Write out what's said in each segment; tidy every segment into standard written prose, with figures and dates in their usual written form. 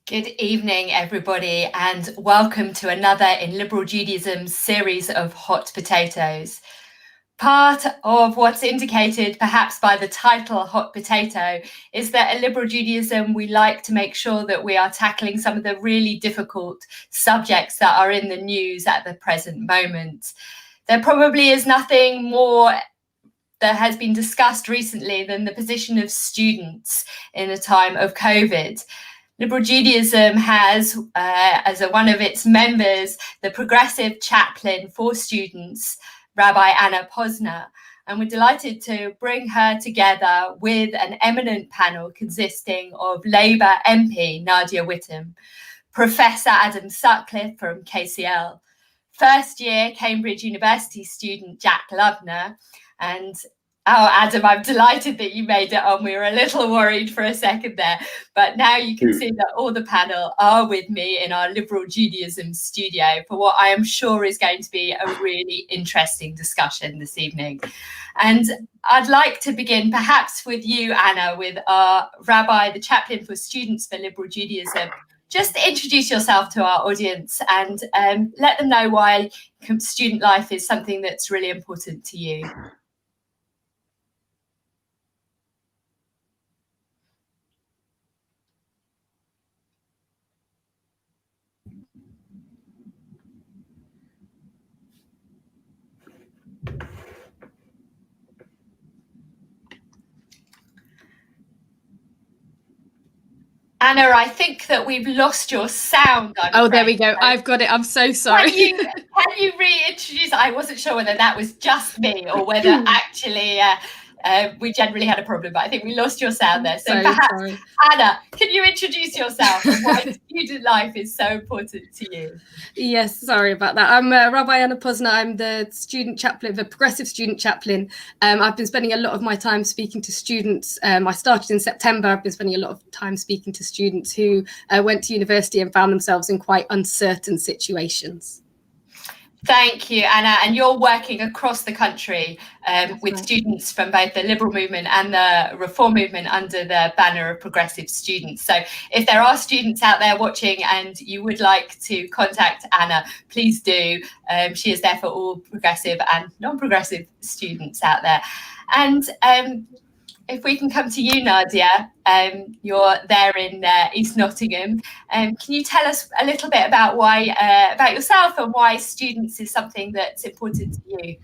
Good evening, everybody, and welcome to another in Liberal Judaism's series of hot potatoes. Part of what's indicated perhaps by the title Hot Potato is that at Liberal Judaism we like to make sure that we are tackling some of the really difficult subjects that are in the news at the present moment. There probably is nothing more that has been discussed recently than the position of students in a time of COVID. Liberal Judaism has, as one of its members, the progressive chaplain for students, Rabbi Posner, and we're delighted to bring her together with an eminent panel consisting of Labour MP Nadia Whittome, Professor Sutcliffe from KCL, first year Cambridge University student Jack Lubner, and Adam, I'm delighted that you made it on. We were a little worried for a second there, but now you can see that all the panel are with me in our Liberal Judaism studio for what I am sure is going to be a really interesting discussion this evening. And I'd like to begin perhaps with you, Anna, with our Rabbi, the chaplain for students for Liberal Judaism. Just introduce yourself to our audience and let them know why student life is something that's really important to you. Anna, I think that we've lost your sound. There we go. I've got it. I'm so sorry. Can you reintroduce? I wasn't sure whether that was just me or whether actually we generally had a problem, but I think we lost your sound there. So perhaps, sorry. Anna, can you introduce yourself and why student life is so important to you? Yes, sorry about that. I'm Rabbi Posner. I'm the student chaplain, the progressive student chaplain. I've been spending a lot of my time speaking to students. I started in September. I've been spending a lot of time speaking to students who went to university and found themselves in quite uncertain situations. Thank you, Anna. And you're working across the country with students from both the Liberal movement and the Reform movement under the banner of progressive students. So if there are students out there watching and you would like to contact Anna, please do. She is there for all progressive and non-progressive students out there. And if we can come to you, Nadia, you're there in East Nottingham. Can you tell us a little bit about why, about yourself and why students is something that's important to you?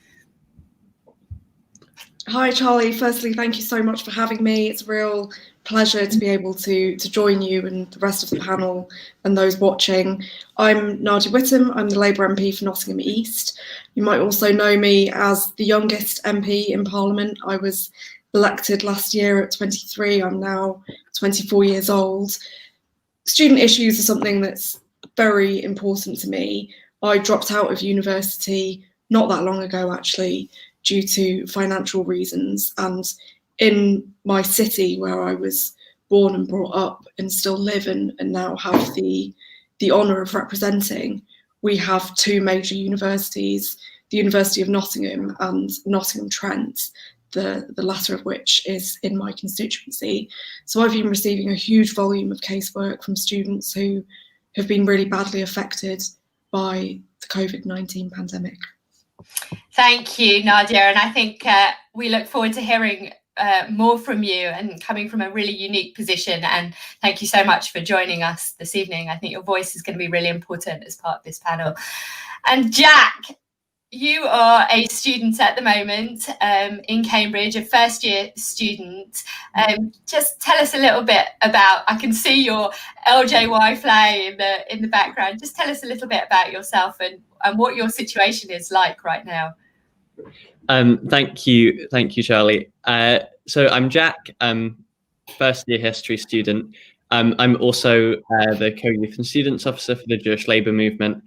Hi, Charlie. Firstly, thank you so much for having me. It's a real pleasure to be able to join you and the rest of the panel and those watching. I'm Nadia Whittome. I'm the Labour MP for Nottingham East. You might also know me as the youngest MP in Parliament. I was elected last year at 23. I'm now 24 years old. Student issues are something that's very important to me. I dropped out of university not that long ago, actually, due to financial reasons. And in my city where I was born and brought up and still live and now have the honour of representing, we have two major universities, the University of Nottingham and Nottingham Trent, the latter of which is in my constituency. So I've been receiving a huge volume of casework from students who have been really badly affected by the COVID-19 pandemic. Thank you, Nadia. And I think we look forward to hearing more from you and coming from a really unique position. And thank you so much for joining us this evening. I think your voice is going to be really important as part of this panel. And Jack, you are a student at the moment in Cambridge, a first year student. Just tell us a little bit about, I can see your LJY flag in the background. Just tell us a little bit about yourself and what your situation is like right now. Thank you, Charlie. So I'm Jack, first year history student. I'm also the co-youth and students officer for the Jewish Labour movement,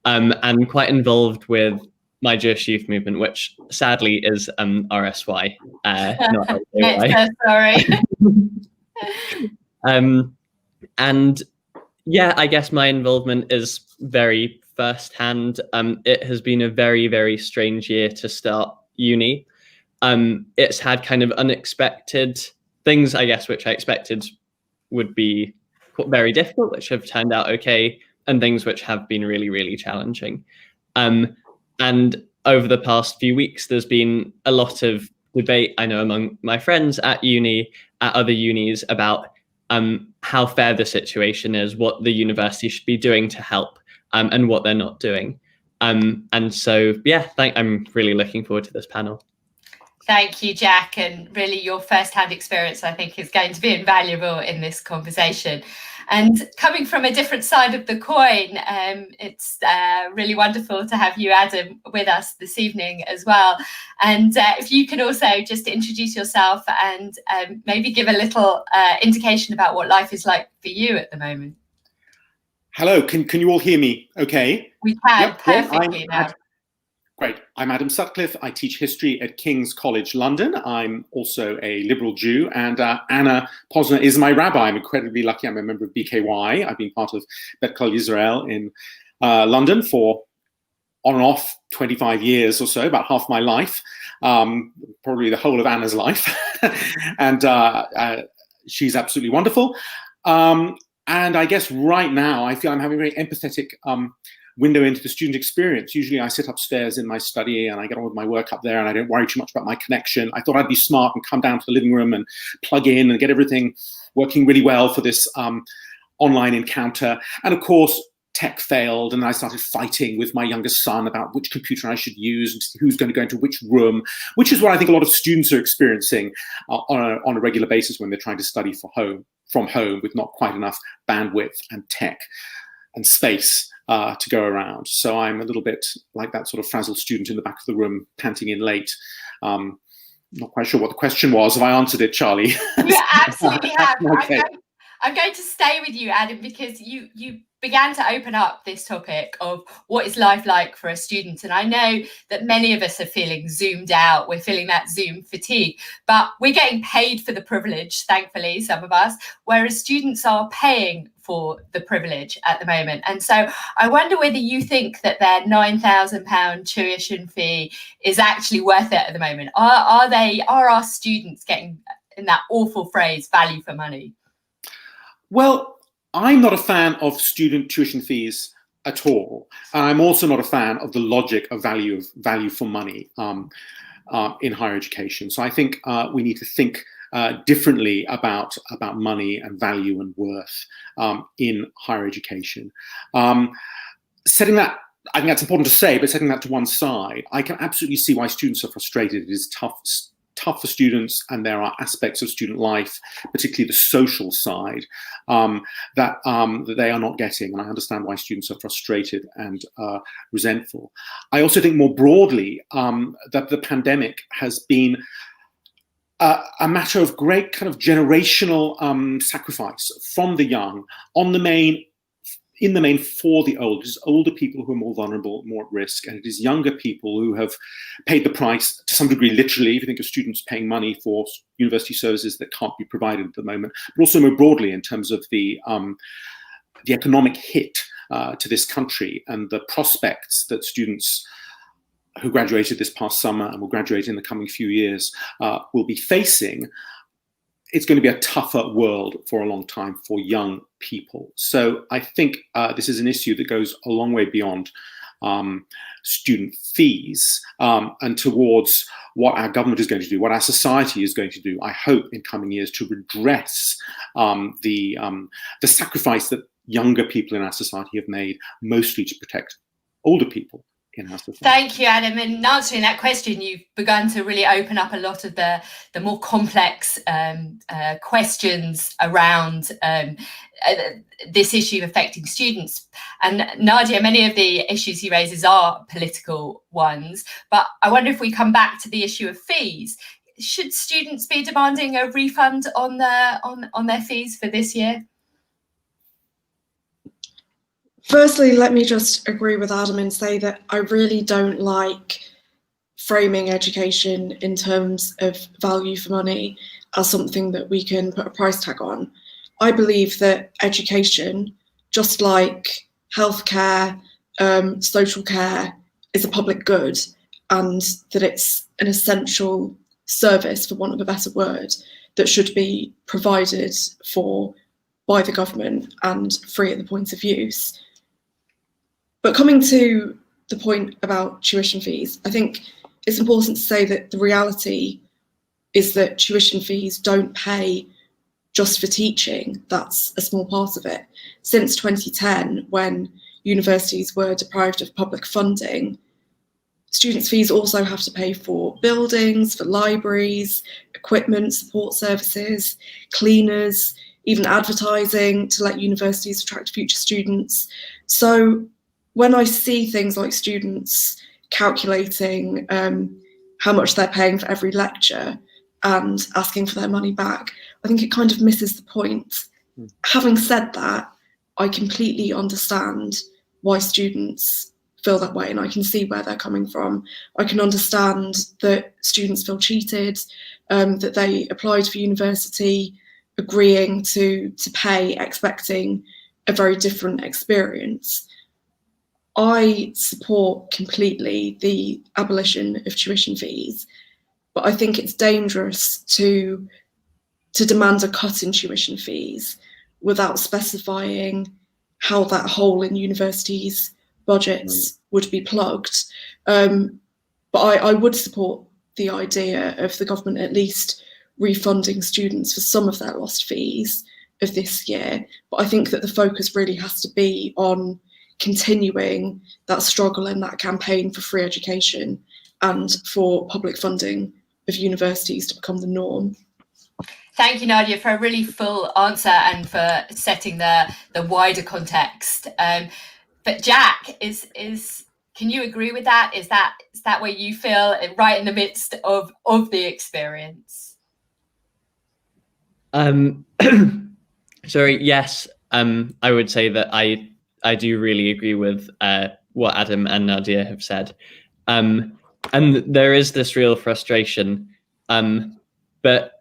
and quite involved with my Jewish youth movement, which sadly is RSY, not LJY. Sorry. And yeah, I guess my involvement is very firsthand. It has been a very, very strange year to start uni. It's had kind of unexpected things, I guess, which I expected would be very difficult, which have turned out okay, and things which have been really, really challenging. And over the past few weeks, there's been a lot of debate, I know, among my friends at uni, at other unis, about how fair the situation is, what the university should be doing to help, and what they're not doing. And so, yeah, I'm really looking forward to this panel. Thank you, Jack. And really your first-hand experience, I think, is going to be invaluable in this conversation. And coming from a different side of the coin, it's really wonderful to have you, Adam, with us this evening as well. And if you could also just introduce yourself and maybe give a little indication about what life is like for you at the moment. Hello, can you all hear me okay? We can, yep, perfectly now. Great. I'm Adam Sutcliffe. I teach history at King's College London. I'm also a liberal Jew, and Anna Posner is my rabbi. I'm incredibly lucky. I'm a member of BKY. I've been part of Bet Kol Yisrael in London for on and off 25 years or so, about half my life, probably the whole of Anna's life. And she's absolutely wonderful. And I guess right now I feel I'm having a very empathetic window into the student experience. Usually I sit upstairs in my study and I get on with my work up there and I don't worry too much about my connection. I thought I'd be smart and come down to the living room and plug in and get everything working really well for this online encounter. And of course, tech failed and I started fighting with my youngest son about which computer I should use and who's going to go into which room, which is what I think a lot of students are experiencing on a regular basis when they're trying to study from home with not quite enough bandwidth and tech and space to go around. So I'm a little bit like that sort of frazzled student in the back of the room, panting in late. Not quite sure what the question was. Have I answered it, Charlie? You absolutely have. Okay. I'm going to stay with you, Adam, because you began to open up this topic of what is life like for a student. And I know that many of us are feeling zoomed out. We're feeling that Zoom fatigue, but we're getting paid for the privilege, thankfully, some of us, whereas students are paying for the privilege at the moment. And so I wonder whether you think that their £9,000 tuition fee is actually worth it at the moment. Are our students getting, in that awful phrase, value for money? Well, I'm not a fan of student tuition fees at all. And I'm also not a fan of the logic of value for money in higher education. So I think we need to think differently about money and value and worth in higher education. Setting that, I think that's important to say, but setting that to one side, I can absolutely see why students are frustrated. It is tough for students, and there are aspects of student life, particularly the social side, that they are not getting. And I understand why students are frustrated and resentful. I also think more broadly that the pandemic has been a matter of great kind of generational sacrifice from the young in the main for the old. It is older people who are more vulnerable, more at risk, and it is younger people who have paid the price to some degree, literally, if you think of students paying money for university services that can't be provided at the moment, but also more broadly in terms of the economic hit to this country and the prospects that students who graduated this past summer and will graduate in the coming few years will be facing. It's going to be a tougher world for a long time for young people. So I think this is an issue that goes a long way beyond student fees and towards what our government is going to do, what our society is going to do, I hope, in coming years to redress the sacrifice that younger people in our society have made, mostly to protect older people. Thank you, Adam. And answering that question, you've begun to really open up a lot of the more complex questions around this issue affecting students. And Nadia, many of the issues he raises are political ones, but I wonder if we come back to the issue of fees. Should students be demanding a refund on their fees for this year? Firstly, let me just agree with Adam and say that I really don't like framing education in terms of value for money as something that we can put a price tag on. I believe that education, just like healthcare, social care, is a public good, and that it's an essential service, for want of a better word, that should be provided for by the government and free at the point of use. But coming to the point about tuition fees, I think it's important to say that the reality is that tuition fees don't pay just for teaching. That's a small part of it. Since 2010, when universities were deprived of public funding, students' fees also have to pay for buildings, for libraries, equipment, support services, cleaners, even advertising to let universities attract future students. So when I see things like students calculating how much they're paying for every lecture and asking for their money back, I think it kind of misses the point. Having said that, I completely understand why students feel that way, and I can see where they're coming from. I can understand that students feel cheated, that they applied for university agreeing to pay, expecting a very different experience. I support completely the abolition of tuition fees, but I think it's dangerous to demand a cut in tuition fees without specifying how that hole in universities' budgets would be plugged. But I would support the idea of the government at least refunding students for some of their lost fees of this year. But I think that the focus really has to be on continuing that struggle and that campaign for free education and for public funding of universities to become the norm. Thank you, Nadia, for a really full answer and for setting the wider context. But Jack, can you agree with that? Is that where you feel right in the midst of the experience? Sorry, yes. I would say that I do really agree with what Adam and Nadia have said. And there is this real frustration. But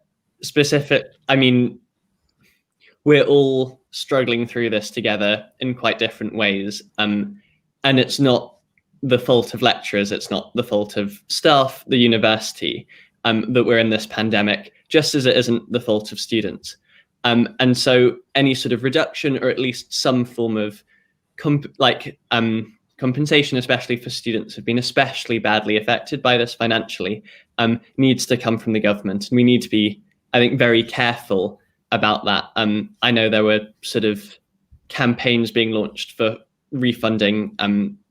we're all struggling through this together in quite different ways. And it's not the fault of lecturers, it's not the fault of staff, the university, that we're in this pandemic, just as it isn't the fault of students. And so any sort of reduction, or at least some form of compensation, especially for students who've been especially badly affected by this financially, needs to come from the government. And we need to be, I think, very careful about that. I know there were sort of campaigns being launched for refunding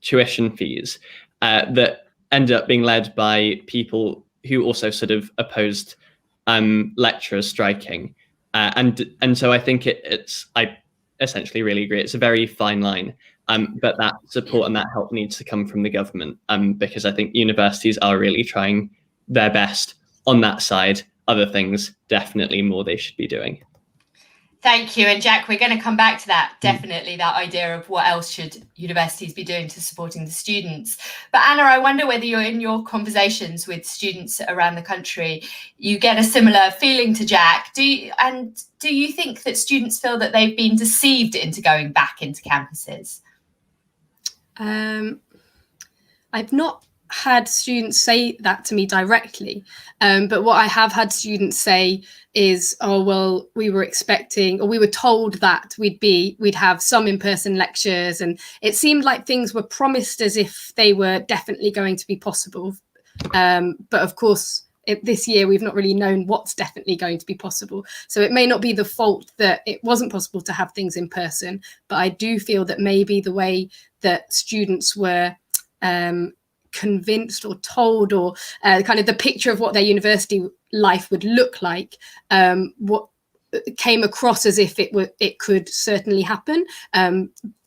tuition fees that ended up being led by people who also sort of opposed lecturers striking. And so I think I essentially really agree. It's a very fine line. But that support and that help needs to come from the government, because I think universities are really trying their best on that side. Other things, definitely more they should be doing. Thank you. And Jack, we're going to come back to that, definitely, that idea of what else should universities be doing to supporting the students. But Anna, I wonder whether you're in your conversations with students around the country, you get a similar feeling to Jack. Do you think that students feel that they've been deceived into going back into campuses? I've not had students say that to me directly, but what I have had students say is, oh, well, we were expecting, or we were told that we'd have some in-person lectures, and it seemed like things were promised as if they were definitely going to be possible. But of course, this year we've not really known what's definitely going to be possible. So it may not be the fault that it wasn't possible to have things in person, but I do feel that maybe the way that students were convinced or told, or kind of the picture of what their university life would look like, what came across as if it could certainly happen,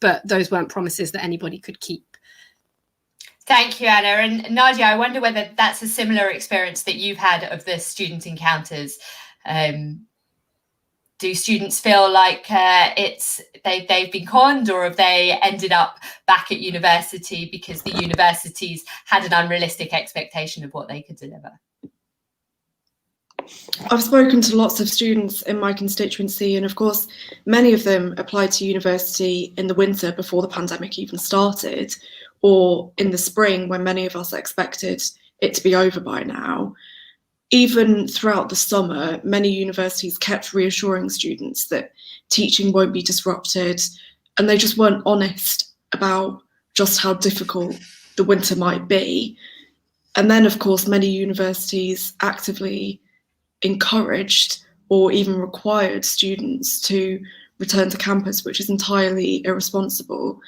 but those weren't promises that anybody could keep. Thank you, Anna. And Nadia, I wonder whether that's a similar experience that you've had of the student encounters. Do students feel like they've been conned, or have they ended up back at university because the universities had an unrealistic expectation of what they could deliver? I've spoken to lots of students in my constituency, and of course, many of them applied to university in the winter before the pandemic even started, or in the spring when many of us expected it to be over by now. even throughout the summer, many universities kept reassuring students that teaching won't be disrupted, and they just weren't honest about just how difficult the winter might be. And then, of course, many universities actively encouraged or even required students to return to campus, which is entirely irresponsible.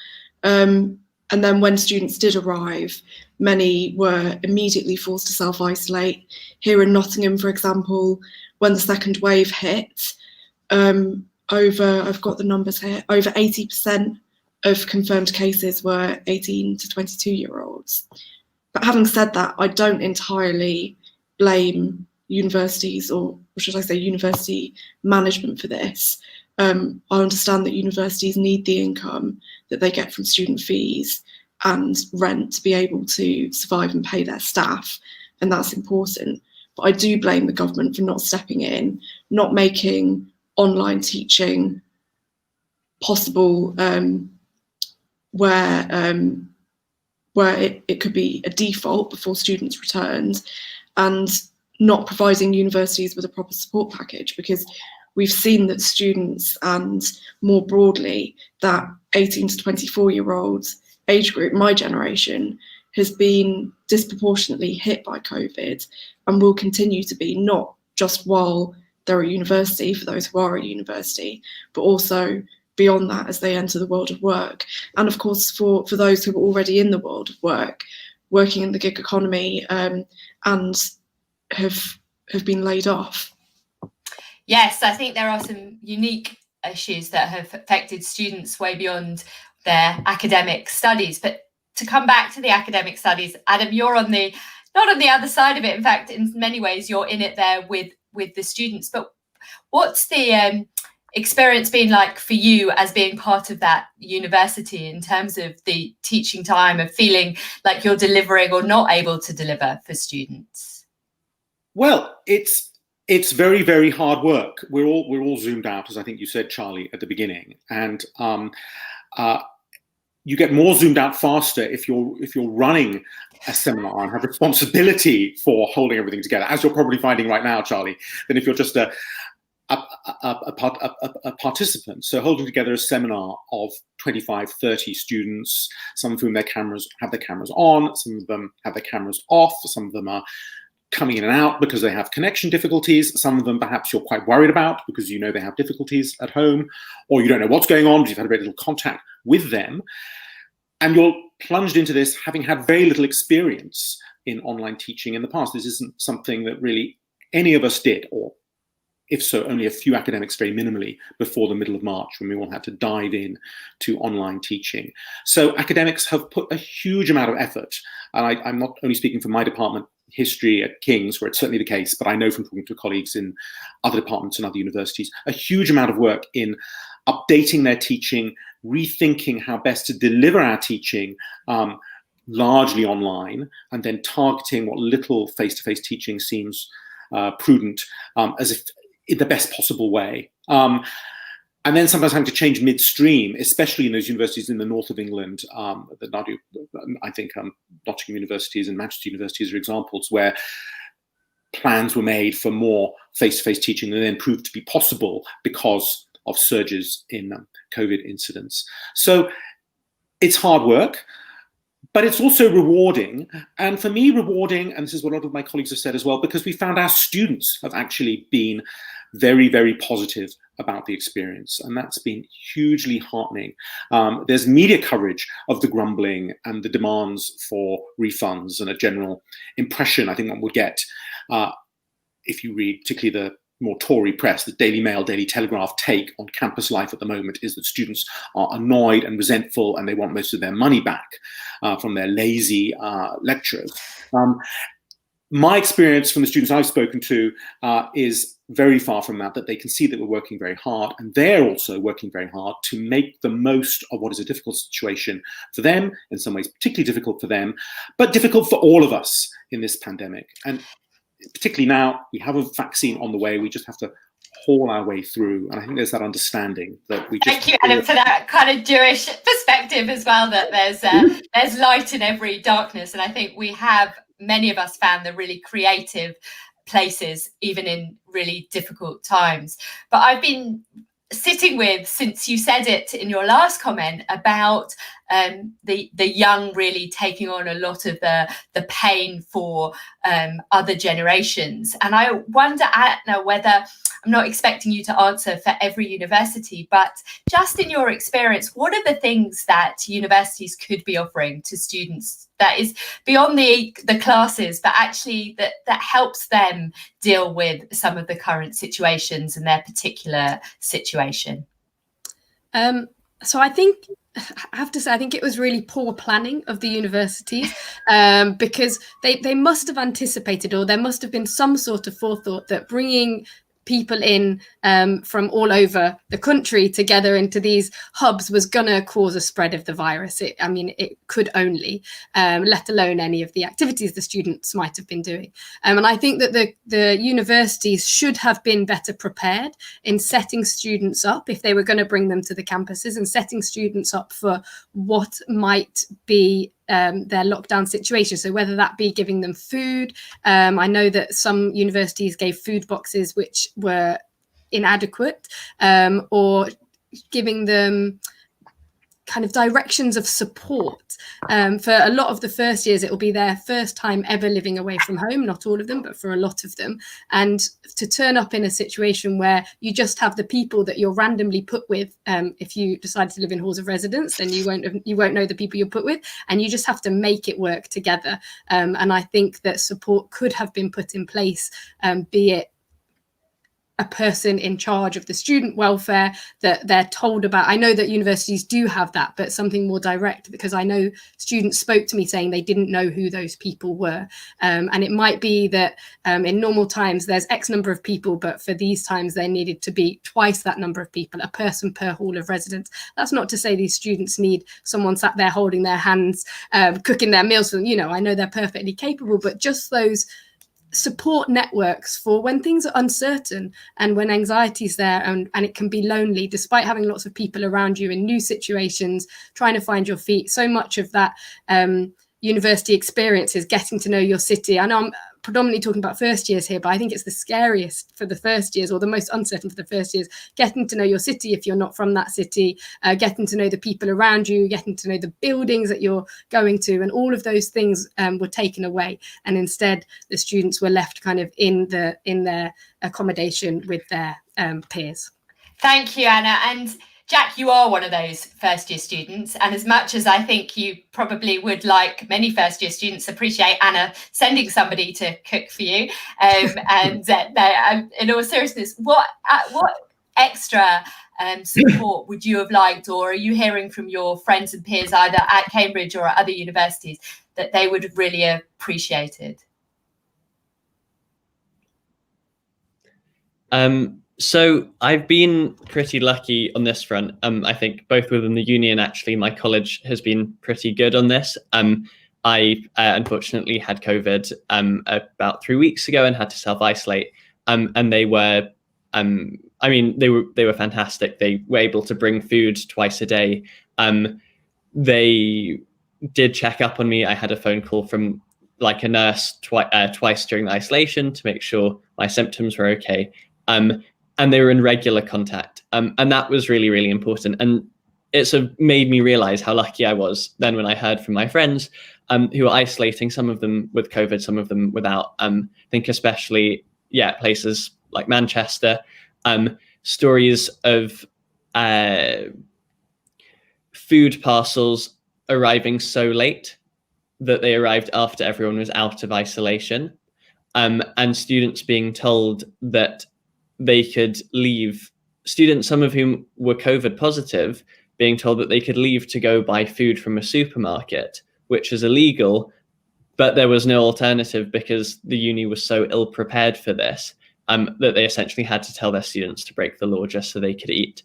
And then when students did arrive, many were immediately forced to self-isolate. Here in Nottingham, for example, when the second wave hit, I've got the numbers here, over 80% of confirmed cases were 18 to 22-year-olds. But having said that, I don't entirely blame universities, or should I say university management, for this. I understand that universities need the income that they get from student fees and rent to be able to survive and pay their staff, and that's important. But I do blame the government for not stepping in, not making online teaching possible, where it could be a default before students returned, and not providing universities with a proper support package, because we've seen that students, and more broadly that 18 to 24-year-olds age group, my generation, has been disproportionately hit by COVID and will continue to be, not just while they're at university, for those who are at university, but also beyond that as they enter the world of work. And of course, for those who are already in the world of work, working in the gig economy, and have been laid off. Yes, I think there are some unique issues that have affected students way beyond their academic studies. But to come back to the academic studies, Adam, you're not on the other side of it. In fact, in many ways, you're in it there with the students. But what's the experience been like for you as being part of that university in terms of the teaching time, of feeling like you're delivering or not able to deliver for students? Well, it's very, very hard work. We're all zoomed out, as I think you said, Charlie, at the beginning, and you get more zoomed out faster if you're running a seminar and have responsibility for holding everything together, as you're probably finding right now, Charlie, than if you're just a participant. So holding together a seminar of 25, 30 students, some of whom have their cameras on, some of them have their cameras off, some of them are coming in and out because they have connection difficulties. Some of them perhaps you're quite worried about because you know they have difficulties at home, or you don't know what's going on because you've had very little contact with them. And you're plunged into this having had very little experience in online teaching in the past. This isn't something that really any of us did, or if so, only a few academics very minimally before the middle of March, when we all had to dive in to online teaching. So academics have put a huge amount of effort, and I'm not only speaking for my department, history at King's, where it's certainly the case, but I know from talking to colleagues in other departments and other universities, a huge amount of work in updating their teaching, rethinking how best to deliver our teaching largely online, and then targeting what little face-to-face teaching seems prudent as if in the best possible way. And then sometimes having to change midstream, especially in those universities in the north of England, Nottingham universities and Manchester universities are examples where plans were made for more face-to-face teaching and then proved to be possible because of surges in COVID incidents. So it's hard work, but it's also rewarding. And for me, rewarding, and this is what a lot of my colleagues have said as well, because we found our students have actually been very, very positive about the experience. And that's been hugely heartening. There's media coverage of the grumbling and the demands for refunds and a general impression I think one would get if you read particularly the more Tory press, the Daily Mail, Daily Telegraph take on campus life at the moment is that students are annoyed and resentful and they want most of their money back from their lazy lecturers. My experience from the students I've spoken to is very far from that they can see that we're working very hard, and they're also working very hard to make the most of what is a difficult situation for them, in some ways particularly difficult for them, but difficult for all of us in this pandemic. And particularly now, we have a vaccine on the way, we just have to haul our way through. And I think there's that understanding that we just— Thank you, Adam, for that kind of Jewish perspective as well, that there's light in every darkness. And I think we have, many of us, found the really creative places, even in really difficult times. But I've been sitting with, since you said it in your last comment, about the young really taking on a lot of the pain for other generations. And I wonder, Anna, whether, I'm not expecting you to answer for every university, but just in your experience, what are the things that universities could be offering to students that is beyond the classes, but actually that helps them deal with some of the current situations and their particular situation? So I have to say, I think it was really poor planning of the universities, because they must have anticipated, or there must have been some sort of forethought that bringing people in from all over the country together into these hubs was going to cause a spread of the virus. It could only, let alone any of the activities the students might have been doing. And I think that the universities should have been better prepared in setting students up, if they were going to bring them to the campuses, and setting students up for what might be their lockdown situation. So whether that be giving them food, I know that some universities gave food boxes which were inadequate, or giving them kind of directions of support. For a lot of the first years, it will be their first time ever living away from home, not all of them, but for a lot of them. And to turn up in a situation where you just have the people that you're randomly put with, if you decide to live in halls of residence, then you won't know the people you're put with, and you just have to make it work together. And I think that support could have been put in place, be it a person in charge of the student welfare that they're told about. I know that universities do have that, but something more direct, because I know students spoke to me saying they didn't know who those people were. And it might be that in normal times there's X number of people, but for these times there needed to be twice that number of people, a person per hall of residence. That's not to say these students need someone sat there holding their hands, cooking their meals for them. I know they're perfectly capable, but just those support networks for when things are uncertain and when anxiety is there, and it can be lonely despite having lots of people around you in new situations, trying to find your feet. So much of that university experience is getting to know your city. I know I'm predominantly talking about first years here, but I think it's the scariest for the first years, or the most uncertain for the first years, getting to know your city if you're not from that city, getting to know the people around you, getting to know the buildings that you're going to, and all of those things were taken away, and instead the students were left kind of in their accommodation with their peers. Thank you, Anna. And Jack, you are one of those first-year students, and as much as I think you probably would, like many first-year students, appreciate Anna sending somebody to cook for you, and in all seriousness, what extra support would you have liked, or are you hearing from your friends and peers either at Cambridge or at other universities that they would have really appreciated? So I've been pretty lucky on this front. I think both within the uni and actually my college has been pretty good on this. I unfortunately had COVID about 3 weeks ago and had to self-isolate. And they were, they were fantastic. They were able to bring food twice a day. They did check up on me. I had a phone call from like a nurse twice during the isolation to make sure my symptoms were okay. And they were in regular contact. And that was really, really important. And it sort of made me realize how lucky I was then when I heard from my friends who were isolating, some of them with COVID, some of them without. I think especially, places like Manchester, stories of food parcels arriving so late that they arrived after everyone was out of isolation, and students being told that they could leave, students, some of whom were COVID positive, being told that they could leave to go buy food from a supermarket, which is illegal, but there was no alternative because the uni was so ill prepared for this, that they essentially had to tell their students to break the law just so they could eat.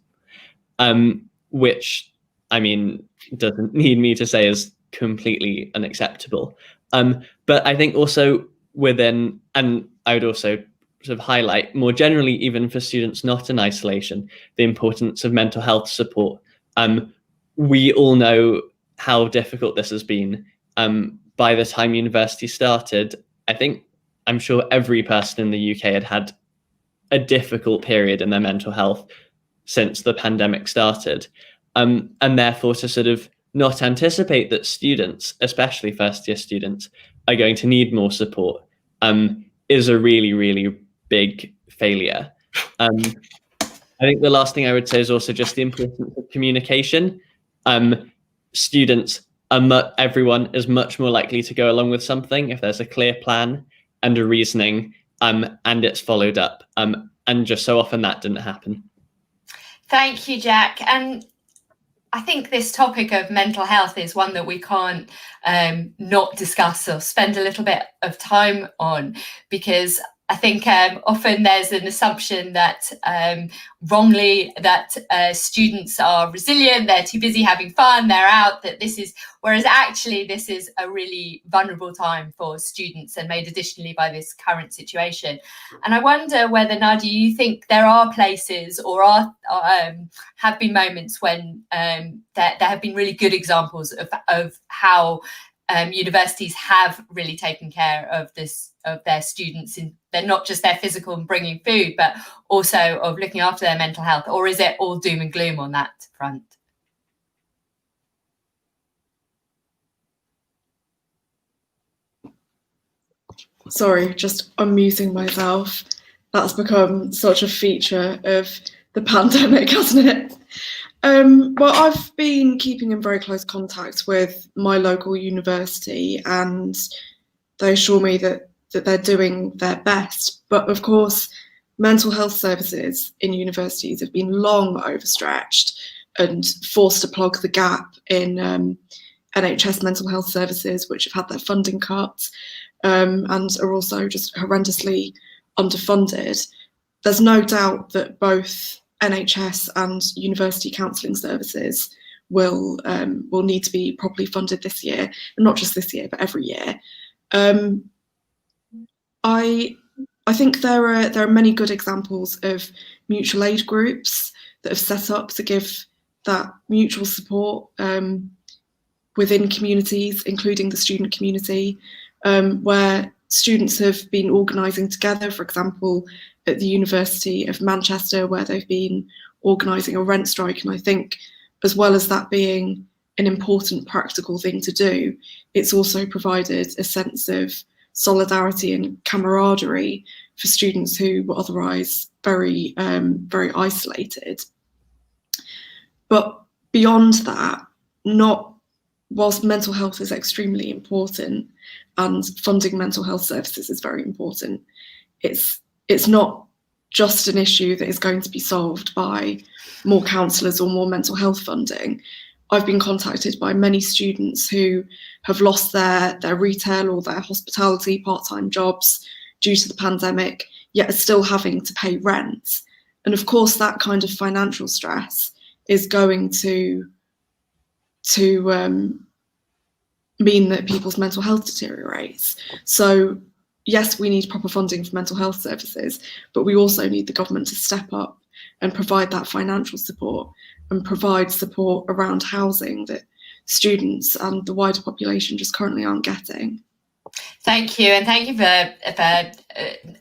Which, doesn't need me to say is completely unacceptable. But I think also within, and I would also sort of highlight more generally, even for students not in isolation, the importance of mental health support. We all know how difficult this has been. By the time university started, I think I'm sure every person in the UK had a difficult period in their mental health since the pandemic started. And therefore, to sort of not anticipate that students, especially first-year students, are going to need more support is a really, really big failure. I think the last thing I would say is also just the importance of communication. Students, everyone is much more likely to go along with something if there's a clear plan and a reasoning, and it's followed up. And just so often that didn't happen. Thank you, Jack. And I think this topic of mental health is one that we can't not discuss or spend a little bit of time on, because I think often there's an assumption that wrongly that students are resilient, they're too busy having fun, they're out, whereas actually this is a really vulnerable time for students, and made additionally by this current situation. And I wonder whether, Nadia, you think there are places or have been moments when there have been really good examples of how universities have really taken care of their students, in they're not just their physical and bringing food, but also of looking after their mental health? Or is it all doom and gloom on that front? Sorry, just unmuting myself. That's become such a feature of the pandemic, hasn't it? Well, I've been keeping in very close contact with my local university, and they assure me that they're doing their best. But of course, mental health services in universities have been long overstretched and forced to plug the gap in NHS mental health services, which have had their funding cut and are also just horrendously underfunded. There's no doubt that both NHS and university counselling services will need to be properly funded this year, and not just this year, but every year. I think there are many good examples of mutual aid groups that have set up to give that mutual support within communities, including the student community, where students have been organising together, for example, at the University of Manchester, where they've been organising a rent strike. And I think, as well as that being an important practical thing to do, it's also provided a sense of solidarity and camaraderie for students who were otherwise very, very isolated. But beyond that, whilst mental health is extremely important and funding mental health services is very important, it's not just an issue that is going to be solved by more counsellors or more mental health funding. I've been contacted by many students who have lost their retail or their hospitality part-time jobs due to the pandemic, yet are still having to pay rent. And of course, that kind of financial stress is going to mean that people's mental health deteriorates. So yes, we need proper funding for mental health services, but we also need the government to step up and provide that financial support and provide support around housing that students and the wider population just currently aren't getting. Thank you, and thank you for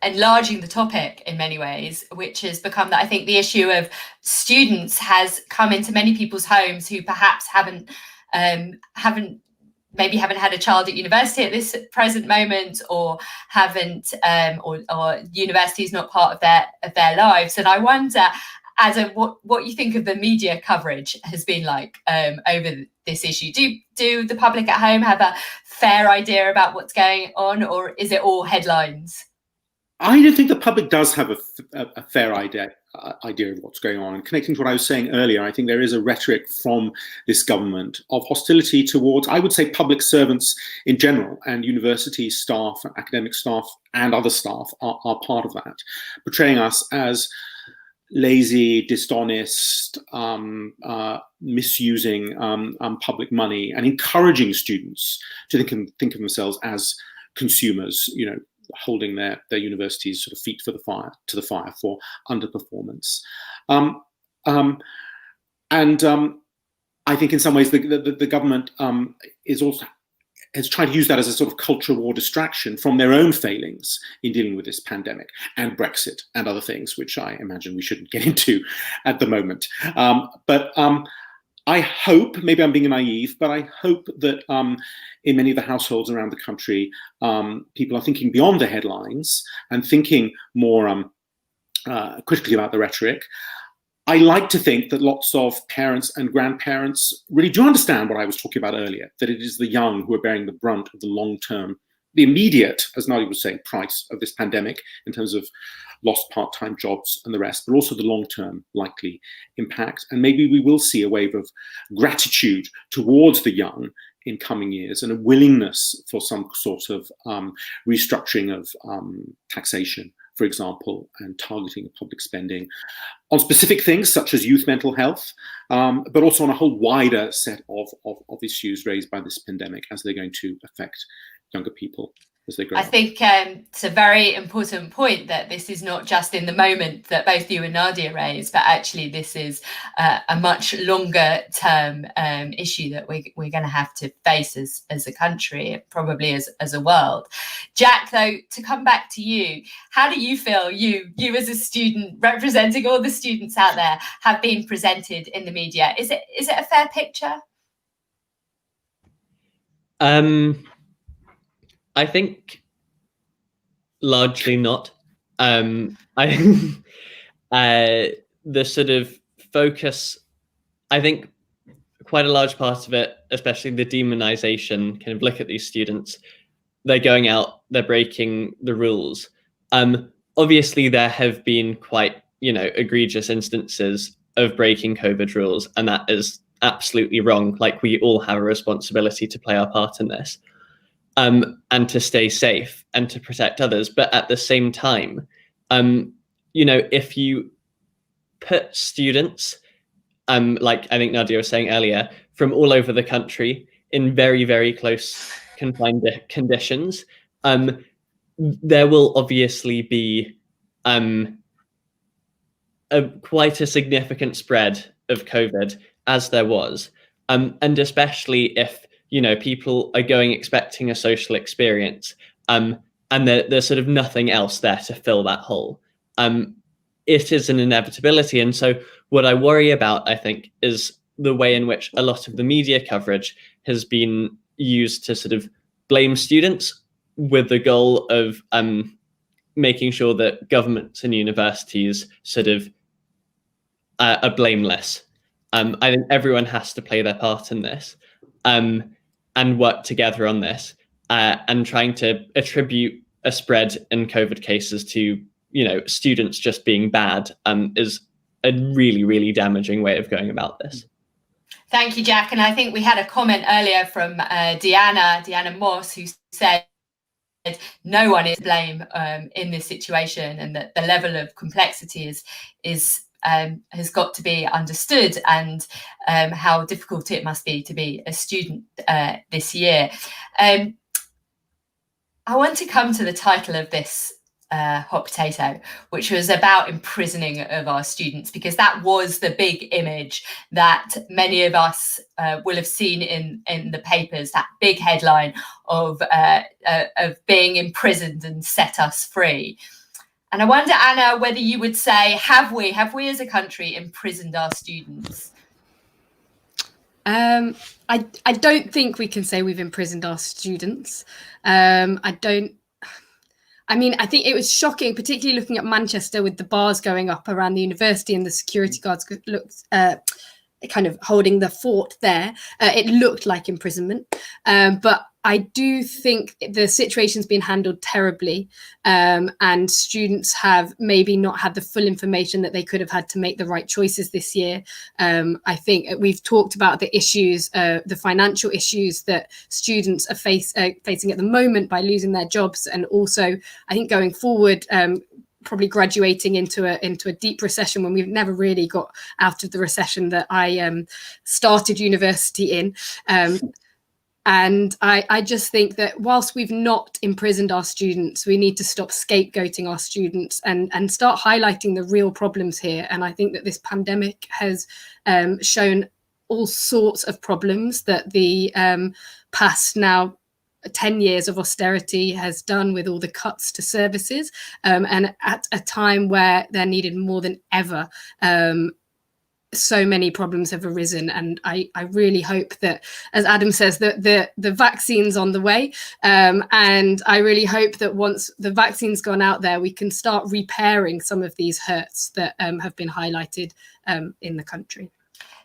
enlarging the topic in many ways, which has become that I think the issue of students has come into many people's homes who perhaps haven't had a child at university at this present moment, or haven't, or university is not part of their lives. And I wonder, what you think of the media coverage has been like over this issue. Do the public at home have a fair idea about what's going on, or is it all headlines? I don't think the public does have a fair idea of what's going on. And connecting to what I was saying earlier, I think there is a rhetoric from this government of hostility towards, I would say, public servants in general, and university staff, and academic staff, and other staff are part of that, portraying us as lazy, dishonest, misusing public money, and encouraging students to think of themselves as consumers, holding their universities' sort of feet to the fire for underperformance. I think in some ways the government is also has tried to use that as a sort of culture war distraction from their own failings in dealing with this pandemic and Brexit and other things, which I imagine we shouldn't get into at the moment. But I hope, maybe I'm being naive, but I hope that in many of the households around the country, people are thinking beyond the headlines and thinking more critically about the rhetoric. I like to think that lots of parents and grandparents really do understand what I was talking about earlier, that it is the young who are bearing the brunt of the long-term, the immediate, as Nadia was saying, price of this pandemic in terms of lost part-time jobs and the rest, but also the long-term likely impact. And maybe we will see a wave of gratitude towards the young in coming years and a willingness for some sort of restructuring of taxation, for example, and targeting of public spending on specific things such as youth mental health, but also on a whole wider set of issues raised by this pandemic as they're going to affect younger people as they grow up. I think it's a very important point that this is not just in the moment that both you and Nadia raised, but actually this is a much longer term issue that we're going to have to face as a country, probably as a world. Jack, though, to come back to you, how do you feel you as a student representing all the students out there have been presented in the media? Is it a fair picture? I think largely not. The sort of focus, I think quite a large part of it, especially the demonization, kind of look at these students, they're going out, they're breaking the rules. Obviously there have been quite, egregious instances of breaking COVID rules, and that is absolutely wrong. Like, we all have a responsibility to play our part in this. And to stay safe and to protect others. But at the same time, if you put students, like I think Nadia was saying earlier, from all over the country in very, very close confined conditions, there will obviously be quite a significant spread of COVID, as there was. And especially if people are going expecting a social experience, and there's sort of nothing else there to fill that hole. It is an inevitability. And so what I worry about, I think, is the way in which a lot of the media coverage has been used to sort of blame students with the goal of making sure that governments and universities sort of are blameless. I think everyone has to play their part in this. And work together on this, and trying to attribute a spread in COVID cases to, students just being bad, is a really, really damaging way of going about this. Thank you, Jack. And I think we had a comment earlier from Diana Moss, who said no one is to blame in this situation, and that the level of complexity has got to be understood, and how difficult it must be to be a student this year. I want to come to the title of this hot potato, which was about imprisoning of our students, because that was the big image that many of us will have seen in the papers, that big headline of being imprisoned and set us free. And I wonder, Anna, whether you would say, have we as a country imprisoned our students? I don't think we can say we've imprisoned our students. I think it was shocking, particularly looking at Manchester with the bars going up around the university and the security guards looked kind of holding the fort there. It looked like imprisonment, but I do think the situation's been handled terribly, and students have maybe not had the full information that they could have had to make the right choices this year. I think we've talked about the issues, the financial issues that students are facing at the moment by losing their jobs, and also I think going forward, probably graduating into a deep recession when we've never really got out of the recession that I started university in. And I just think that whilst we've not imprisoned our students, we need to stop scapegoating our students and start highlighting the real problems here. And I think that this pandemic has shown all sorts of problems that the past now 10 years of austerity has done with all the cuts to services, and at a time where they're needed more than ever. So many problems have arisen, and I really hope that, as Adam says, that the vaccine's on the way, and I really hope that once the vaccine's gone out there, we can start repairing some of these hurts that have been highlighted in the country.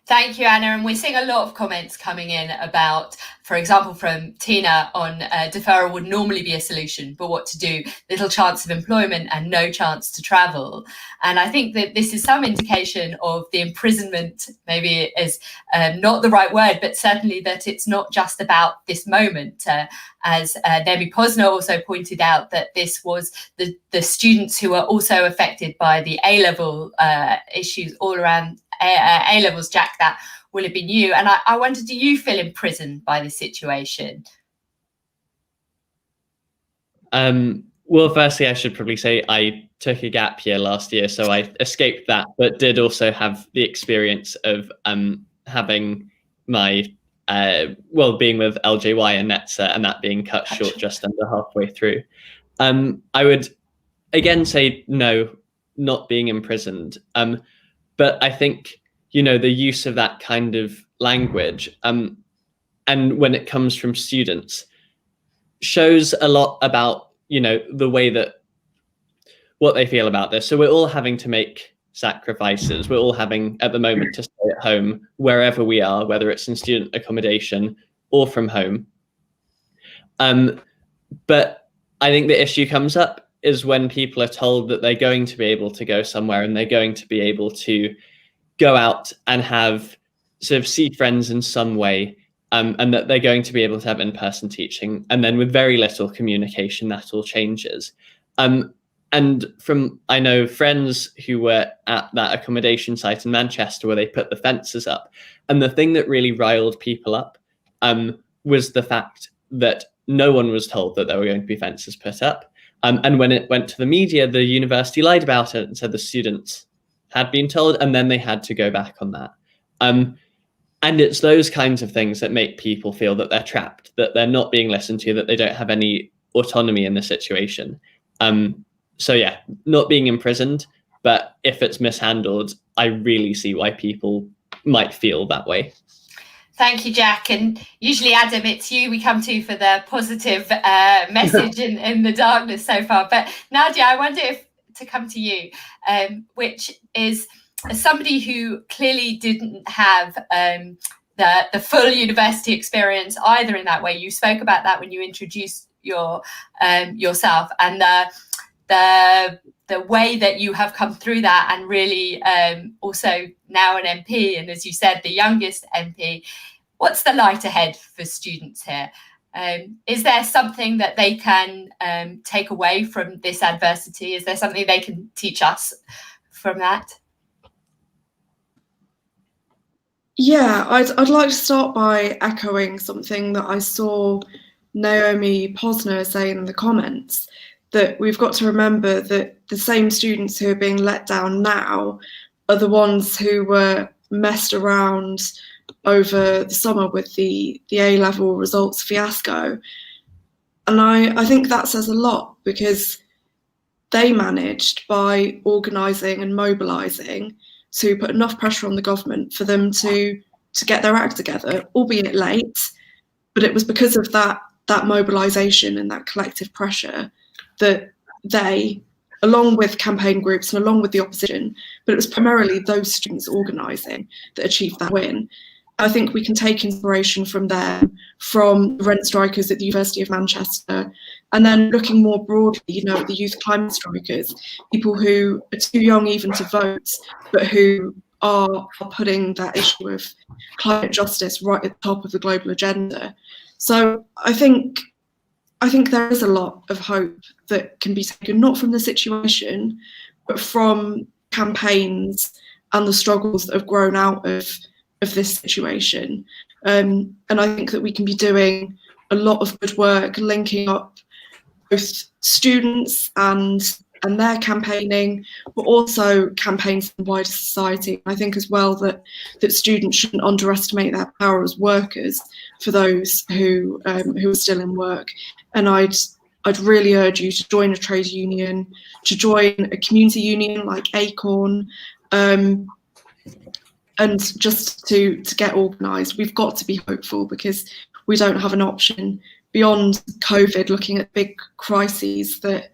Thank you, Anna. And we're seeing a lot of comments coming in about, for example, from Tina on deferral would normally be a solution, but what to do? Little chance of employment and no chance to travel. And I think that this is some indication of the imprisonment, maybe is not the right word, but certainly that it's not just about this moment. As Nadia Posner also pointed out, that this was the students who were also affected by the A-level issues all around A-levels. Jack, that will have been you. And I wonder, do you feel imprisoned by this situation? Well, firstly, I should probably say I took a gap year last year, so I escaped that, but did also have the experience of having my, being with LJY and NETSA, and that being cut short just under halfway through. I would again say no, not being imprisoned. But I think, the use of that kind of language, and when it comes from students, shows a lot about, the way that what they feel about this. So we're all having to make sacrifices. We're all having, at the moment, to stay at home wherever we are, whether it's in student accommodation or from home. But I think the issue comes up is when people are told that they're going to be able to go somewhere and they're going to be able to go out and have sort of see friends in some way, and that they're going to be able to have in-person teaching. And then with very little communication, that all changes. And I know friends who were at that accommodation site in Manchester where they put the fences up. And the thing that really riled people up was the fact that no one was told that there were going to be fences put up. And when it went to the media, the university lied about it and said the students had been told, and then they had to go back on that. And it's those kinds of things that make people feel that they're trapped, that they're not being listened to, that they don't have any autonomy in the situation. So yeah, not being imprisoned, but if it's mishandled, I really see why people might feel that way. Thank you, Jack. And usually, Adam, it's you we come to for the positive message in the darkness so far. But Nadia, I wonder if to come to you, which is as somebody who clearly didn't have the full university experience either in that way. You spoke about that when you introduced yourself, and the way that you have come through that, and really also now an MP, and as you said, the youngest MP. What's the light ahead for students here? Is there something that they can take away from this adversity? Is there something they can teach us from that? Yeah, I'd like to start by echoing something that I saw Naomi Posner say in the comments, that we've got to remember that the same students who are being let down now are the ones who were messed around over the summer with the A-level results fiasco. And I think that says a lot, because they managed, by organising and mobilising, to put enough pressure on the government for them to get their act together, albeit late. But it was because of that mobilisation and that collective pressure that they, along with campaign groups and along with the opposition, but it was primarily those students organising that achieved that win. I think we can take inspiration from them, from the rent strikers at the University of Manchester, and then looking more broadly, at the youth climate strikers, people who are too young even to vote, but who are putting that issue of climate justice right at the top of the global agenda. So I think there is a lot of hope that can be taken, not from the situation, but from campaigns and the struggles that have grown out of this situation. And I think that we can be doing a lot of good work linking up both students and and their campaigning, but also campaigns in wider society. I think as well that students shouldn't underestimate their power as workers for those who are still in work. And I'd really urge you to join a trade union, to join a community union like Acorn, and just to get organised. We've got to be hopeful because we don't have an option beyond COVID, looking at big crises that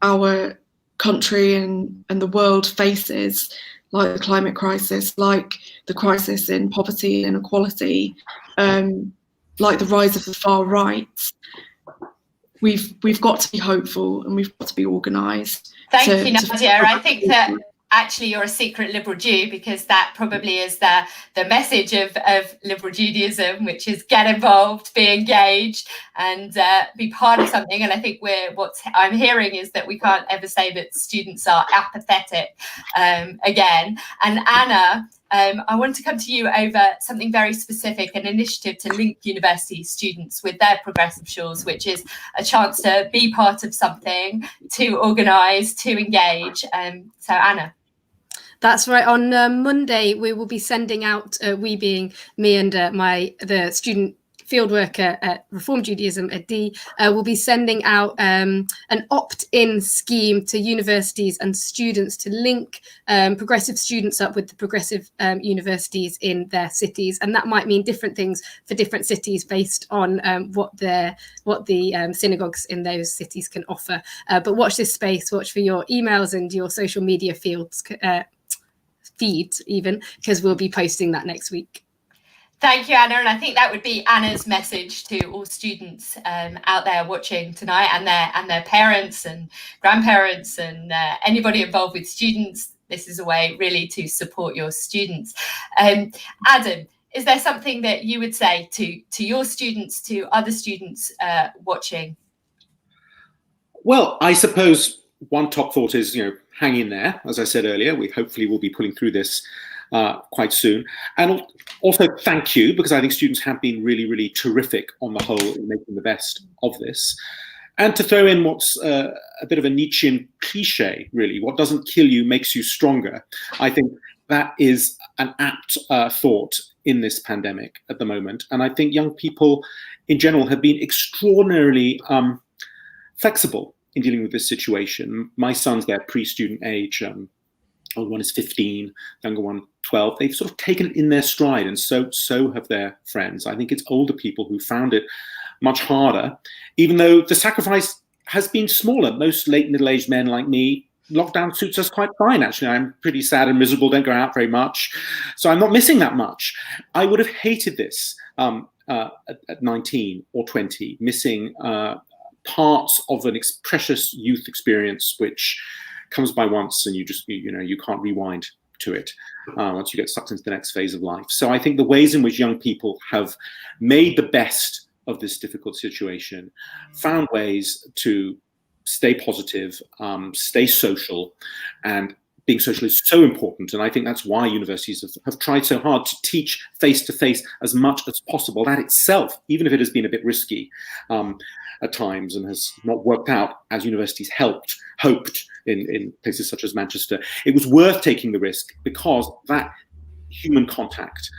our country and the world faces, like the climate crisis, like the crisis in poverty and inequality, like the rise of the far right. We've got to be hopeful and we've got to be organised. Thank you, Nadia. I think that actually you're a secret liberal Jew, because that probably is the message of liberal Judaism, which is get involved, be engaged, and be part of something. And I think what I'm hearing is that we can't ever say that students are apathetic again. And Anna, I want to come to you over something very specific, an initiative to link university students with their progressive shores, which is a chance to be part of something, to organise, to engage. So Anna. That's right. On Monday, we will be sending out, we being me and the student field worker at Reform Judaism at D, will be sending out an opt-in scheme to universities and students to link progressive students up with the progressive universities in their cities. And that might mean different things for different cities based on what the synagogues in those cities can offer. But watch this space, watch for your emails and your social media feeds even, because we'll be posting that next week. Thank you, Anna. And I think that would be Anna's message to all students out there watching tonight, and their parents and grandparents and anybody involved with students. This is a way really to support your students. Adam, is there something that you would say to your students, to other students watching? Well, I suppose one top thought is, hang in there. As I said earlier, we hopefully will be pulling through this quite soon. And also thank you, because I think students have been really, really terrific on the whole in making the best of this. And to throw in what's a bit of a Nietzschean cliche, really, what doesn't kill you makes you stronger. I think that is an apt thought in this pandemic at the moment. And I think young people in general have been extraordinarily flexible in dealing with this situation. My son's their pre-student age. Older one is 15, younger one 12. They've sort of taken it in their stride, and so have their friends. I think it's older people who found it much harder, even though the sacrifice has been smaller. Most late middle-aged men like me, lockdown suits us quite fine, actually. I'm pretty sad and miserable, don't go out very much, so I'm not missing that much. I would have hated this at 19 or 20, missing parts of an precious youth experience which comes by once, and you can't rewind to it once you get sucked into the next phase of life. So I think the ways in which young people have made the best of this difficult situation, found ways to stay positive, stay social, and being social is so important. And I think that's why universities have tried so hard to teach face-to-face as much as possible. That itself, even if it has been a bit risky at times and has not worked out as universities hoped in places such as Manchester, it was worth taking the risk, because that human contact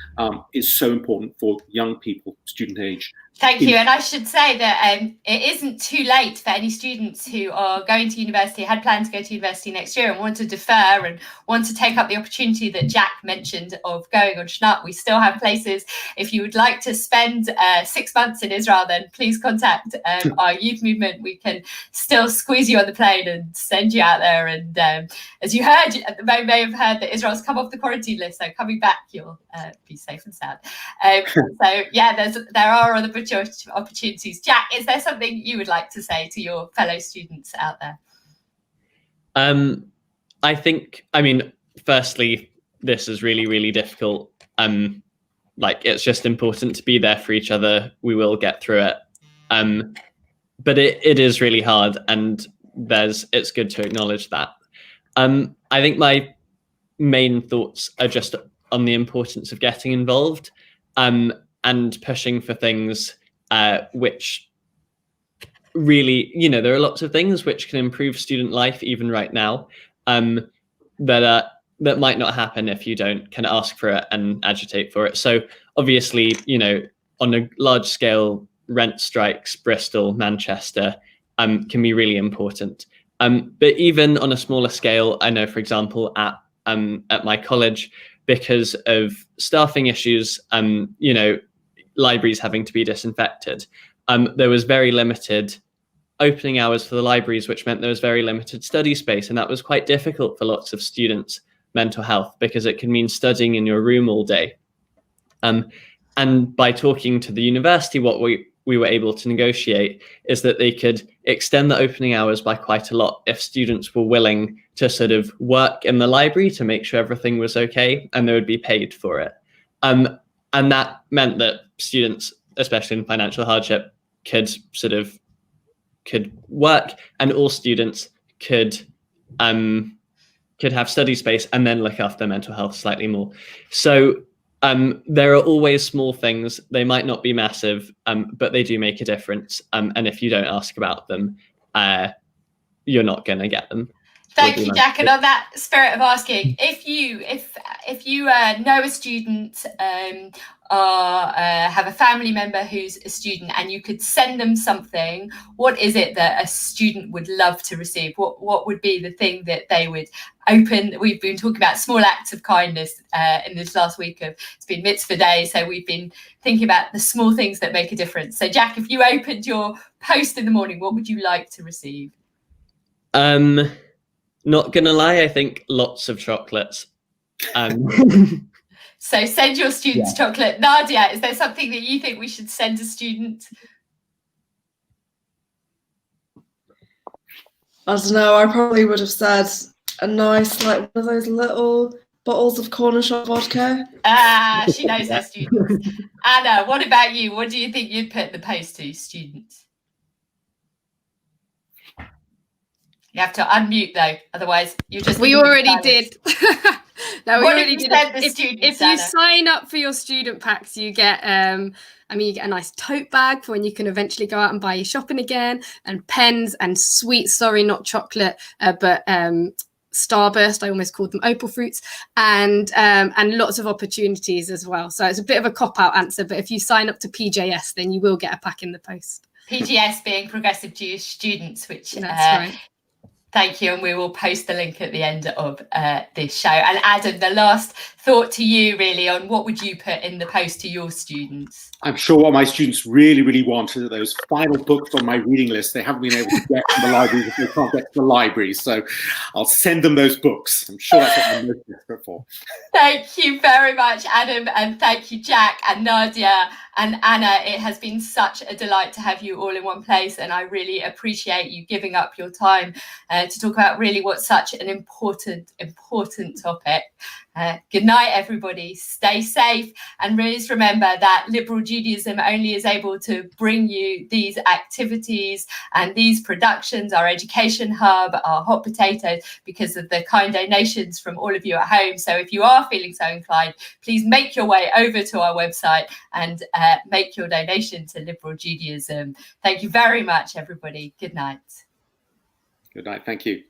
is so important for young people, student age. Thank you. And I should say that it isn't too late for any students who are going to university, had planned to go to university next year and want to defer and want to take up the opportunity that Jack mentioned of going on Shnat. We still have places. If you would like to spend 6 months in Israel, then please contact our youth movement. We can still squeeze you on the plane and send you out there. And as you heard, you may have heard that Israel's come off the quarantine list. So coming back, you'll be safe and sound. So yeah, there are other opportunities. Jack, is there something you would like to say to your fellow students out there? Firstly, this is really, really difficult. It's just important to be there for each other. We will get through it. But it is really hard, and it's good to acknowledge that. I think my main thoughts are just on the importance of getting involved, and pushing for things which really, there are lots of things which can improve student life even right now, that might not happen if you don't kind of ask for it and agitate for it. So obviously, on a large scale, rent strikes, Bristol, Manchester, can be really important. But even on a smaller scale, I know, for example, at my college, because of staffing issues, libraries having to be disinfected, there was very limited opening hours for the libraries, which meant there was very limited study space. And that was quite difficult for lots of students' mental health, because it can mean studying in your room all day. And by talking to the university, what we were able to negotiate is that they could extend the opening hours by quite a lot if students were willing to sort of work in the library to make sure everything was okay, and they would be paid for it. And that meant that students, especially in financial hardship, could work, and all students could have study space and then look after their mental health slightly more. So there are always small things. They might not be massive, but they do make a difference. And if you don't ask about them, you're not going to get them. Thank you, Jack. And on that spirit of asking, if you know a student, have a family member who's a student, and you could send them something, what is it that a student would love to receive? What would be the thing that they would open? We've been talking about small acts of kindness in this last week. It's been Mitzvah Day, so we've been thinking about the small things that make a difference. So, Jack, if you opened your post in the morning, what would you like to receive? Not gonna lie, I think lots of chocolates. So send your students chocolate. Nadia, is there something that you think we should send a student? I don't know, I probably would have said a nice, like, one of those little bottles of corner shop vodka. She knows her students. Anna, what about you? What do you think you'd put in the post to students? You have to unmute though, otherwise you just. We already did. No, we what already did. If you sign up for your student packs, you get you get a nice tote bag for when you can eventually go out and buy your shopping again, and pens and sweets. Sorry, not chocolate, but Starburst. I almost called them opal fruits, and lots of opportunities as well. So it's a bit of a cop-out answer, but if you sign up to PJS, then you will get a pack in the post. PJS being Progressive Jewish Students, which that's right. Thank you, and we will post the link at the end of this show. And Adam, the last thought to you really on what would you put in the post to your students? I'm sure what my students really, really want are those final books on my reading list they haven't been able to get from the library because they can't get to the library. So I'll send them those books. I'm sure that's what I'm most desperate for. Thank you very much, Adam, and thank you, Jack and Nadia and Anna. It has been such a delight to have you all in one place, and I really appreciate you giving up your time to talk about really what's such an important topic. Good night, everybody. Stay safe, and please remember that Liberal Judaism only is able to bring you these activities and these productions, our education hub, our hot potatoes, because of the kind donations from all of you at home. So if you are feeling so inclined, please make your way over to our website and make your donation to Liberal Judaism. Thank you very much, everybody. Good night. Good night. Thank you.